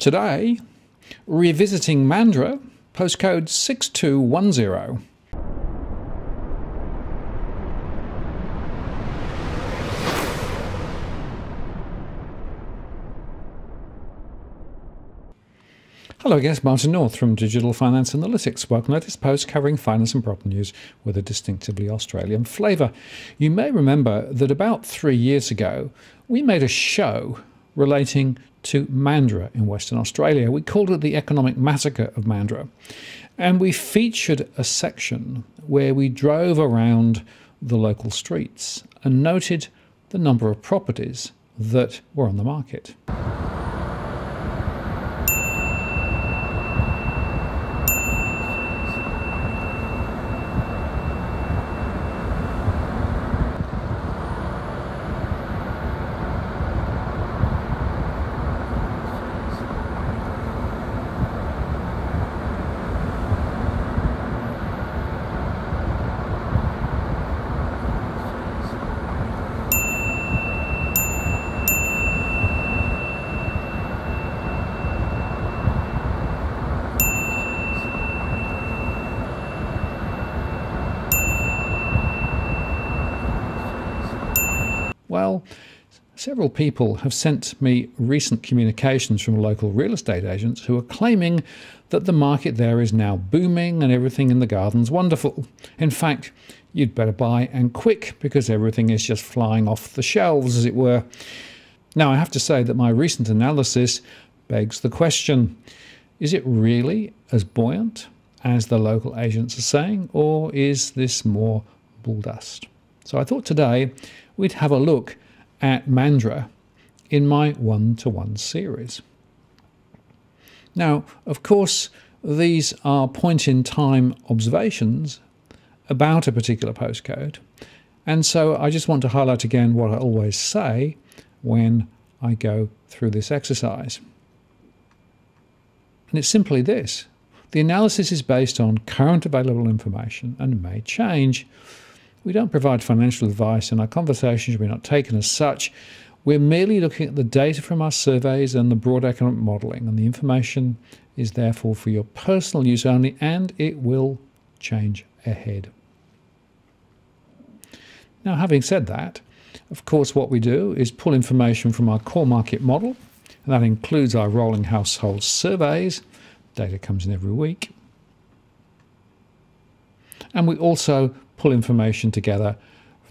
Today, revisiting Mandurah, postcode 6210. Hello again, it's Martin North from Digital Finance Analytics. Welcome to this post covering finance and property news with a distinctively Australian flavour. You may remember that about 3 years ago, we made a show relating to Mandurah in Western Australia. We called it the Economic Massacre of Mandurah. And we featured a section where we drove around the local streets and noted the number of properties that were on the market. Well, several people have sent me recent communications from local real estate agents who are claiming that the market there is now booming and everything in the garden's wonderful. In fact, you'd better buy and quick because everything is just flying off the shelves, as it were. Now, I have to say that my recent analysis begs the question, is it really as buoyant as the local agents are saying, or is this more bull dust? So I thought today we'd have a look at Mandurah in my one-to-one series. Now, of course, these are point-in-time observations about a particular postcode, and so I just want to highlight again what I always say when I go through this exercise. And it's simply this. The analysis is based on current available information and may change. We don't provide financial advice, and our conversations will be not taken as such. We're merely looking at the data from our surveys and the broad economic modelling, and the information is therefore for your personal use only, and it will change ahead. Now, having said that, of course, what we do is pull information from our core market model, and that includes our rolling household surveys. Data comes in every week. And we also pull information together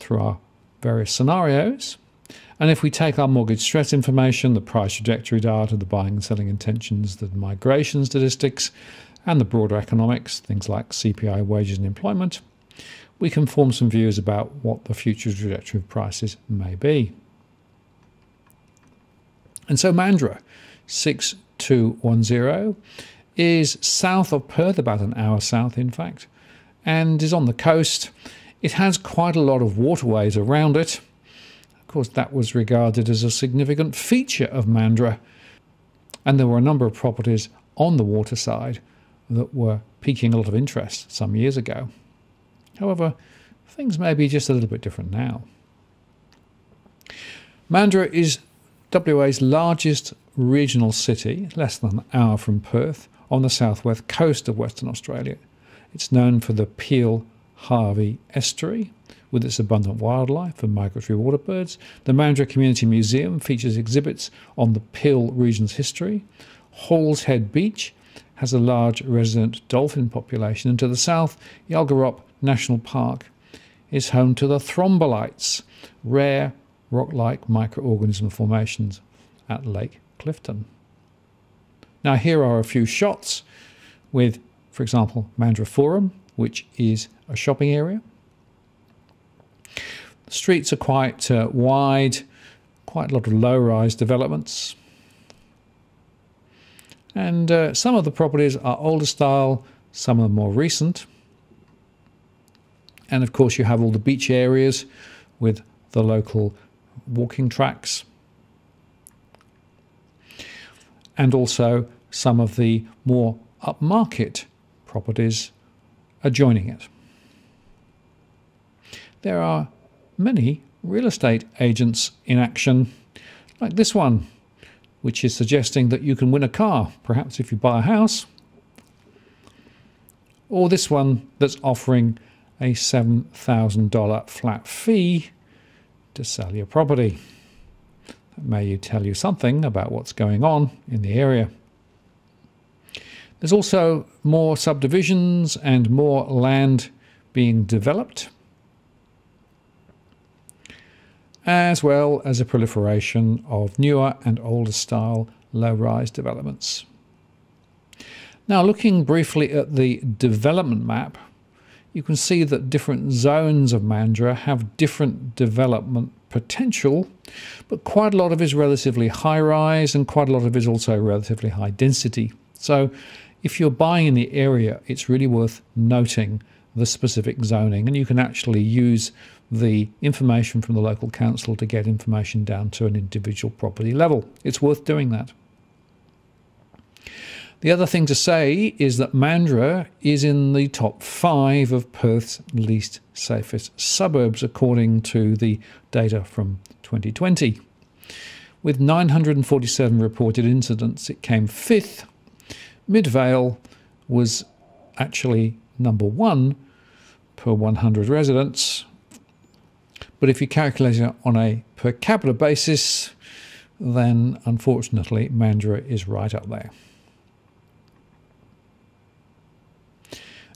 through our various scenarios. And if we take our mortgage stress information, the price trajectory data, the buying and selling intentions, the migration statistics, and the broader economics, things like CPI, wages and employment, we can form some views about what the future trajectory of prices may be. And so Mandurah 6210 is south of Perth, about an hour south in fact, and is on the coast. It has quite a lot of waterways around it. Of course, that was regarded as a significant feature of Mandurah, and there were a number of properties on the waterside that were piquing a lot of interest some years ago. However, things may be just a little bit different now. Mandurah is WA's largest regional city, less than an hour from Perth, on the southwest coast of Western Australia. It's known for the Peel-Harvey Estuary, with its abundant wildlife and migratory waterbirds. The Mandurah Community Museum features exhibits on the Peel region's history. Halls Head Beach has a large resident dolphin population, and to the south, Yalgorup National Park is home to the thrombolites, rare rock-like microorganism formations at Lake Clifton. Now, here are a few shots with, for example, Mandurah Forum, which is a shopping area. The streets are quite wide, quite a lot of low-rise developments. And some of the properties are older style, some are more recent. And of course you have all the beach areas with the local walking tracks. And also some of the more upmarket properties adjoining it. There are many real estate agents in action, like this one, which is suggesting that you can win a car, perhaps if you buy a house. Or this one that's offering a $7,000 flat fee to sell your property. That may tell you something about what's going on in the area. There's also more subdivisions and more land being developed, as well as a proliferation of newer and older style low-rise developments. Now, looking briefly at the development map, you can see that different zones of Mandurah have different development potential, but quite a lot of it is relatively high-rise and quite a lot of it is also relatively high density. So if you're buying in the area, it's really worth noting the specific zoning, and you can actually use the information from the local council to get information down to an individual property level. It's worth doing that. The other thing to say is that Mandurah is in the top 5 of Perth's least safest suburbs, according to the data from 2020. With 947 reported incidents, it came 5th. Midvale was actually number 1 per 100 residents. But if you calculate it on a per capita basis, then unfortunately Mandurah is right up there.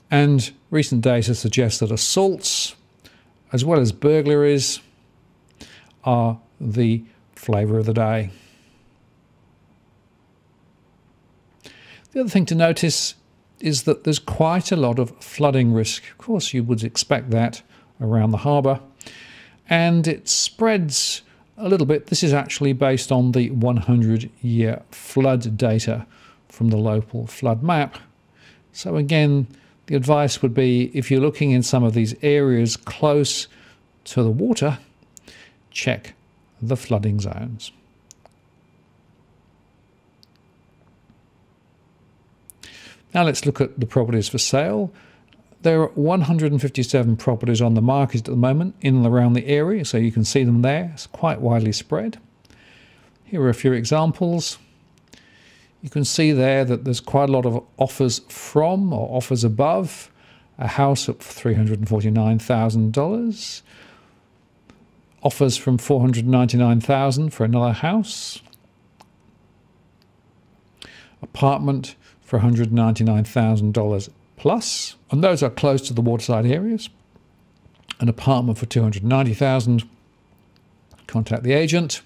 And recent data suggests that assaults, as well as burglaries, are the flavour of the day. The other thing to notice is that there's quite a lot of flooding risk. Of course, you would expect that around the harbour. And it spreads a little bit. This is actually based on the 100-year flood data from the local flood map. So again, the advice would be, if you're looking in some of these areas close to the water, check the flooding zones. Now let's look at the properties for sale. There are 157 properties on the market at the moment in and around the area, so you can see them there. It's quite widely spread. Here are a few examples. You can see there that there's quite a lot of offers from or offers above. A house at $349,000. Offers from $499,000 for another house. Apartment for $199,000 plus. And those are close to the waterside areas. An apartment for $290,000. Contact the agent.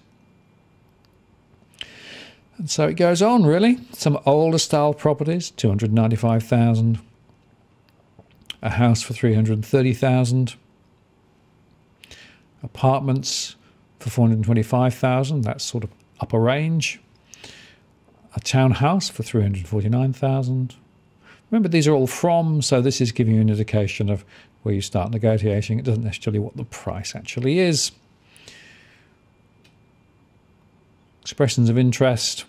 And so it goes on, really. Some older style properties, $295,000. A house for $330,000. Apartments for $425,000. That's sort of upper range. A townhouse for $349,000. Remember, these are all from, so this is giving you an indication of where you start negotiating. It doesn't necessarily what the price actually is. Expressions of interest,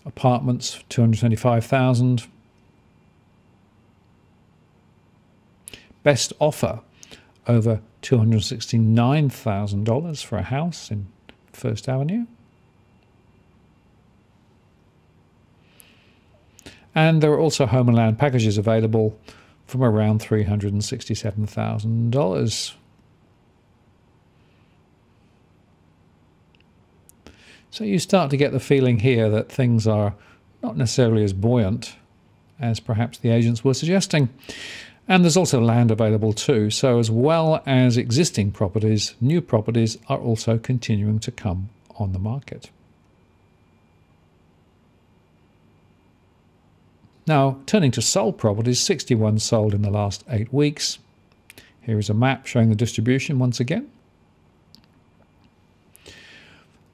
apartments, $225,000. Best offer, over $269,000 for a house in First Avenue. And there are also home and land packages available from around $367,000. So you start to get the feeling here that things are not necessarily as buoyant as perhaps the agents were suggesting. And there's also land available too. So as well as existing properties, new properties are also continuing to come on the market. Now, turning to sold properties, 61 sold in the last 8 weeks. Here is a map showing the distribution once again.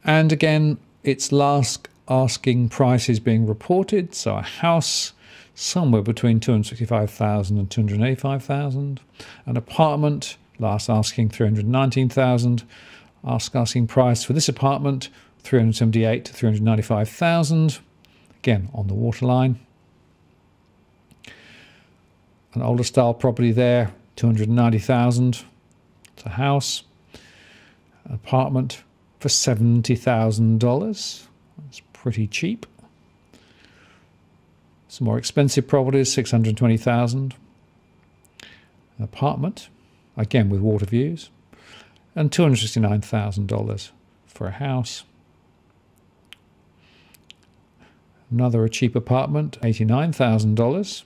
And again, it's last asking prices being reported. So a house somewhere between $265,000 and $285,000. An apartment, last asking $319,000. Asking price for this apartment, $378,000 to $395,000. Again, on the waterline. An older style property there, $290,000. It's a house. An apartment for $70,000. That's pretty cheap. Some more expensive properties, $620,000. An apartment, again with water views, and $269,000 for a house. Another cheap apartment, $89,000.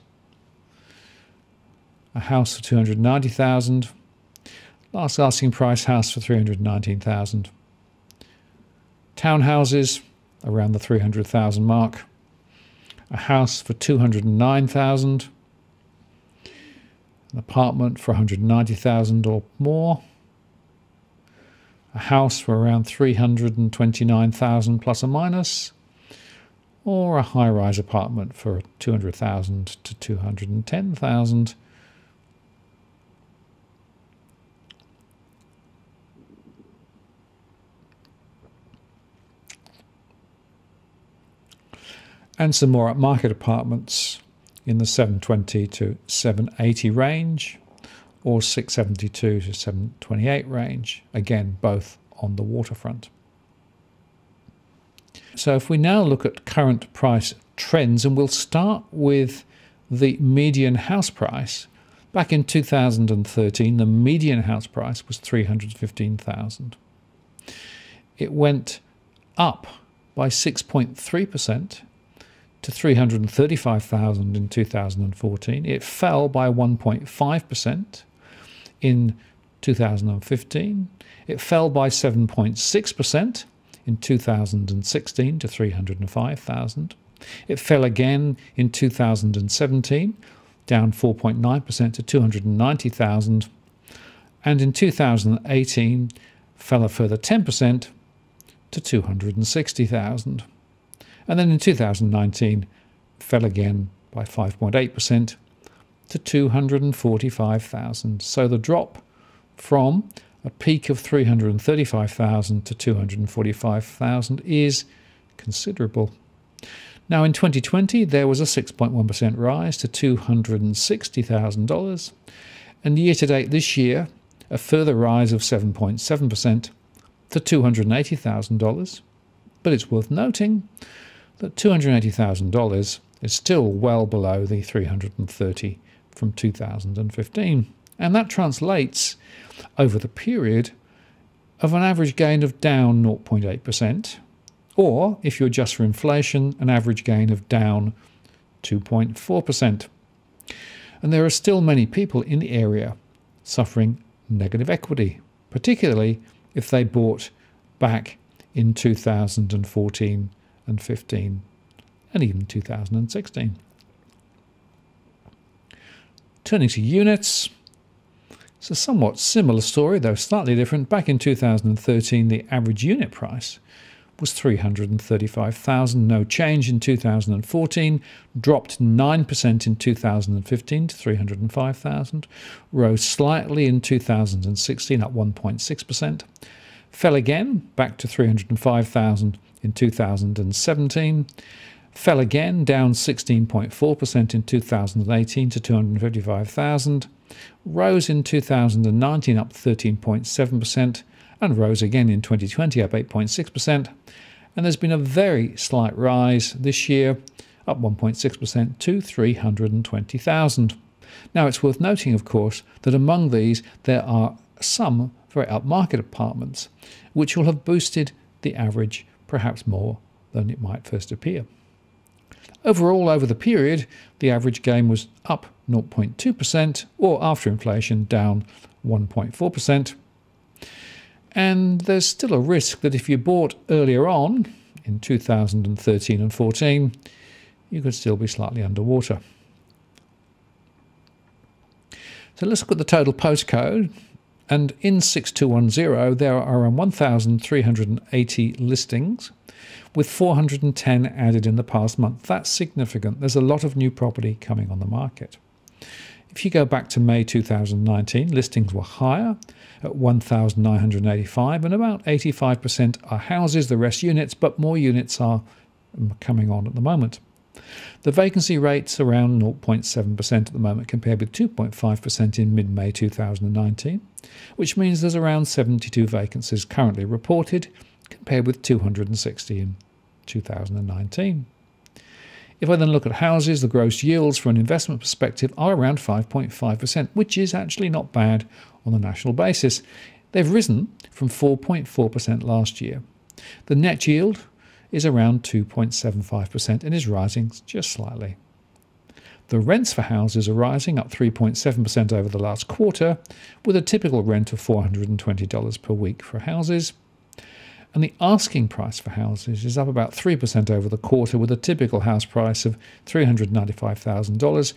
A house for $290,000. Last asking price house for $319,000. Townhouses around the $300,000 mark. A house for $209,000. An apartment for $190,000 or more. A house for around $329,000 plus or minus. Or a high-rise apartment for $200,000 to $210,000. And some more upmarket apartments in the $720 to $780 range, or $672 to $728 range, again both on the waterfront. So if we now look at current price trends, and we'll start with the median house price. Back in 2013, the median house price was $315,000. It went up by 6.3%. to $335,000 in 2014. It fell by 1.5% in 2015. It fell by 7.6% in 2016 to $305,000. It fell again in 2017, down 4.9% to $290,000. And in 2018, fell a further 10% to $260,000. And then in 2019, fell again by 5.8% to $245,000. So the drop from a peak of $335,000 to $245,000 is considerable. Now in 2020, there was a 6.1% rise to $260,000. And year to date this year, a further rise of 7.7% to $280,000. But it's worth noting that $280,000 is still well below the $330,000 from 2015. And that translates over the period of an average gain of down 0.8%, or if you adjust for inflation, an average gain of down 2.4%. And there are still many people in the area suffering negative equity, particularly if they bought back in 2014 and 15 and even 2016. Turning to units, it's a somewhat similar story, though slightly different. Back in 2013, the average unit price was $335,000, no change in 2014, dropped 9% in 2015 to $305,000, rose slightly in 2016, up 1.6%, fell again back to $305,000 in 2017, fell again down 16.4% in 2018 to $255,000, rose in 2019 up 13.7%, and rose again in 2020 up 8.6%. And there's been a very slight rise this year, up 1.6% to $320,000. Now it's worth noting, of course, that among these there are some very upmarket apartments which will have boosted the average perhaps more than it might first appear. Overall, over the period, the average gain was up 0.2%, or after inflation, down 1.4%. And there's still a risk that if you bought earlier on, in 2013 and 14, you could still be slightly underwater. So let's look at the total postcode. And in 6210, there are around 1,380 listings, with 410 added in the past month. That's significant. There's a lot of new property coming on the market. If you go back to May 2019, listings were higher at 1,985, and about 85% are houses, the rest units, but more units are coming on at the moment. The vacancy rate's around 0.7% at the moment, compared with 2.5% in mid-May 2019, which means there's around 72 vacancies currently reported, compared with 260 in 2019. If I then look at houses, the gross yields from an investment perspective are around 5.5%, which is actually not bad on a national basis. They've risen from 4.4% last year. The net yield is around 2.75% and is rising just slightly. The rents for houses are rising, up 3.7% over the last quarter, with a typical rent of $420 per week for houses. And the asking price for houses is up about 3% over the quarter, with a typical house price of $395,000.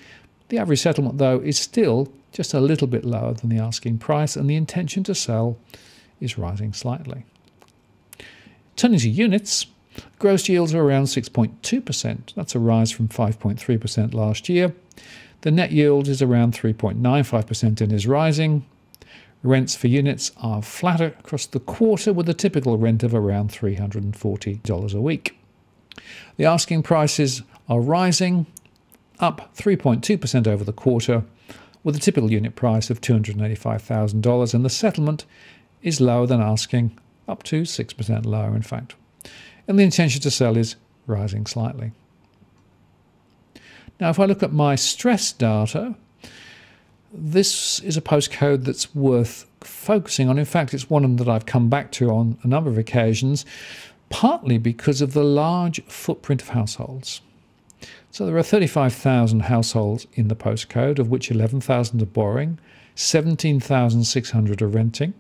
The average settlement, though, is still just a little bit lower than the asking price, and the intention to sell is rising slightly. Turning to units, gross yields are around 6.2%. That's a rise from 5.3% last year. The net yield is around 3.95% and is rising. Rents for units are flatter across the quarter, with a typical rent of around $340 a week. The asking prices are rising, up 3.2% over the quarter, with a typical unit price of $285,000, and the settlement is lower than asking, up to 6% lower in fact. And the intention to sell is rising slightly. Now if I look at my stress data, this is a postcode that's worth focusing on. In fact, it's one that I've come back to on a number of occasions, partly because of the large footprint of households. So there are 35,000 households in the postcode, of which 11,000 are borrowing, 17,600 are renting.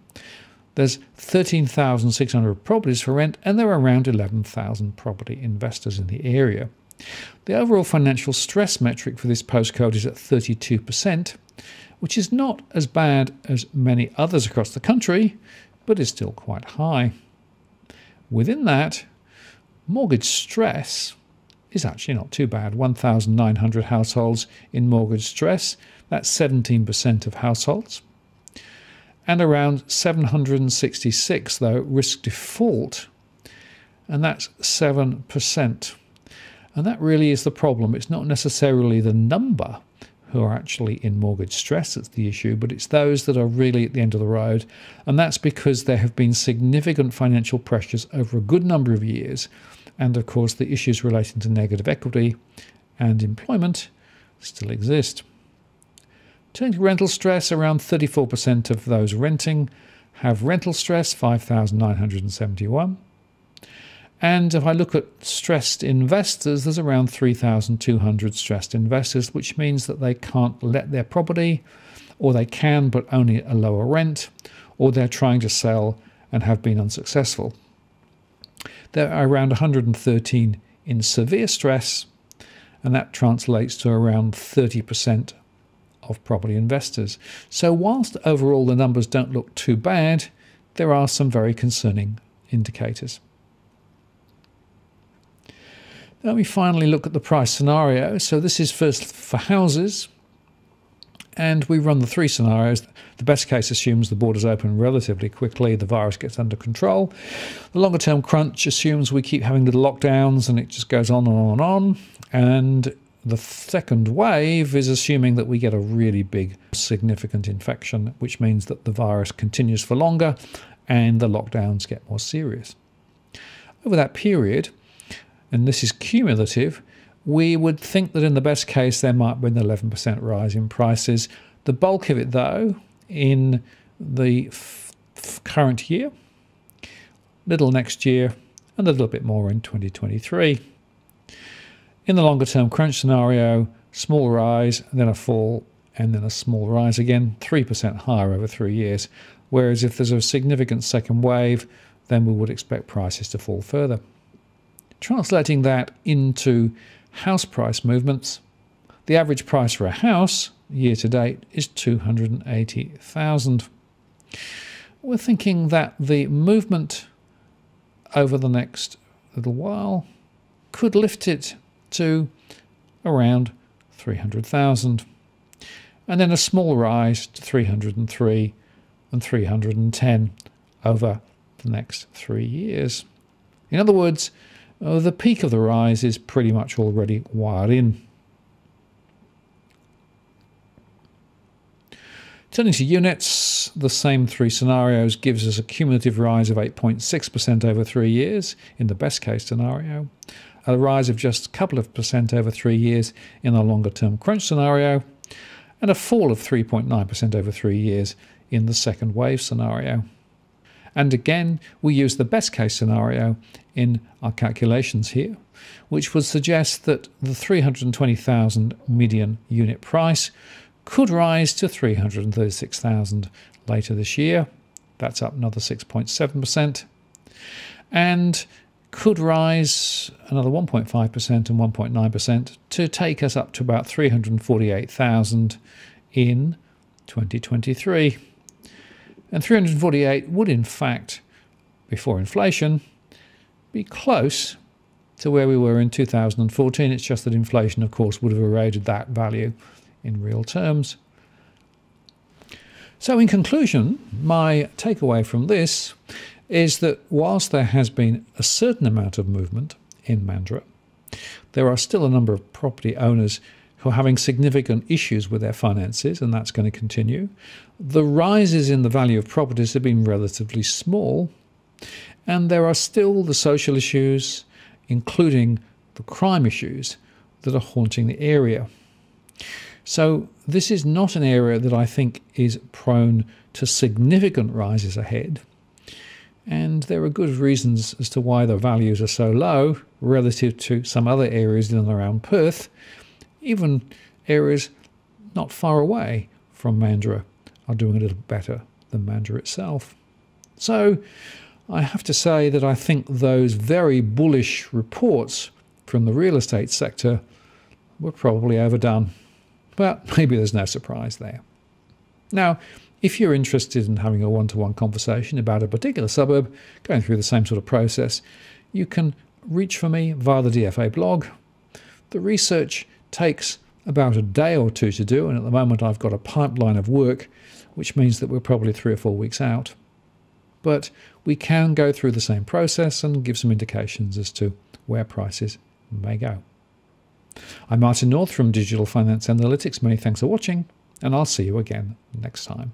There's 13,600 properties for rent, and there are around 11,000 property investors in the area. The overall financial stress metric for this postcode is at 32%, which is not as bad as many others across the country, but is still quite high. Within that, mortgage stress is actually not too bad. 1,900 households in mortgage stress, that's 17% of households. And around 766, though, risk default, and that's 7%. And that really is the problem. It's not necessarily the number who are actually in mortgage stress that's the issue, but it's those that are really at the end of the road. And that's because there have been significant financial pressures over a good number of years. And of course, the issues relating to negative equity and employment still exist. Turning to rental stress, around 34% of those renting have rental stress, 5,971. And if I look at stressed investors, there's around 3,200 stressed investors, which means that they can't let their property, or they can but only at a lower rent, or they're trying to sell and have been unsuccessful. There are around 113 in severe stress, and that translates to around 30% of property investors. So whilst overall the numbers don't look too bad, there are some very concerning indicators. Now we finally look at the price scenario. So this is first for houses, and we run the three scenarios. The best case assumes the borders open relatively quickly, the virus gets under control. The longer term crunch assumes we keep having little lockdowns and it just goes on and on and on. And the second wave is assuming that we get a really big, significant infection, which means that the virus continues for longer and the lockdowns get more serious. Over that period, and this is cumulative, we would think that in the best case there might be an 11% rise in prices. The bulk of it, though, in the current year, little next year, and a little bit more in 2023. In the longer term crunch scenario, small rise, then a fall, and then a small rise again, 3% higher over 3 years. Whereas if there's a significant second wave, then we would expect prices to fall further. Translating that into house price movements, the average price for a house year to date is $280,000. We're thinking that the movement over the next little while could lift it to around 300,000, and then a small rise to 303 and 310 over the next 3 years. In other words, the peak of the rise is pretty much already wired in. Turning to units, the same three scenarios gives us a cumulative rise of 8.6% over 3 years in the best case scenario, a rise of just a couple of percent over 3 years in the longer term crunch scenario, and a fall of 3.9% over 3 years in the second wave scenario. And again, we use the best case scenario in our calculations here, which would suggest that the 320,000 median unit price could rise to 336,000 later this year. That's up another 6.7%. And could rise another 1.5% and 1.9% to take us up to about 348,000 in 2023. And 348 would in fact, before inflation, be close to where we were in 2014. It's just that inflation, of course, would have eroded that value in real terms. So in conclusion, my takeaway from this is that whilst there has been a certain amount of movement in Mandurah, there are still a number of property owners who are having significant issues with their finances, and that's going to continue. The rises in the value of properties have been relatively small, and there are still the social issues, including the crime issues, that are haunting the area. So this is not an area that I think is prone to significant rises ahead. And there are good reasons as to why the values are so low relative to some other areas in and around Perth. Even areas not far away from Mandurah are doing a little better than Mandurah itself. So I have to say that I think those very bullish reports from the real estate sector were probably overdone. But maybe there's no surprise there. Now, if you're interested in having a one-to-one conversation about a particular suburb, going through the same sort of process, you can reach for me via the DFA blog. The research takes about a day or two to do, and at the moment I've got a pipeline of work, which means that we're probably 3 or 4 weeks out. But we can go through the same process and give some indications as to where prices may go. I'm Martin North from Digital Finance Analytics. Many thanks for watching, and I'll see you again next time.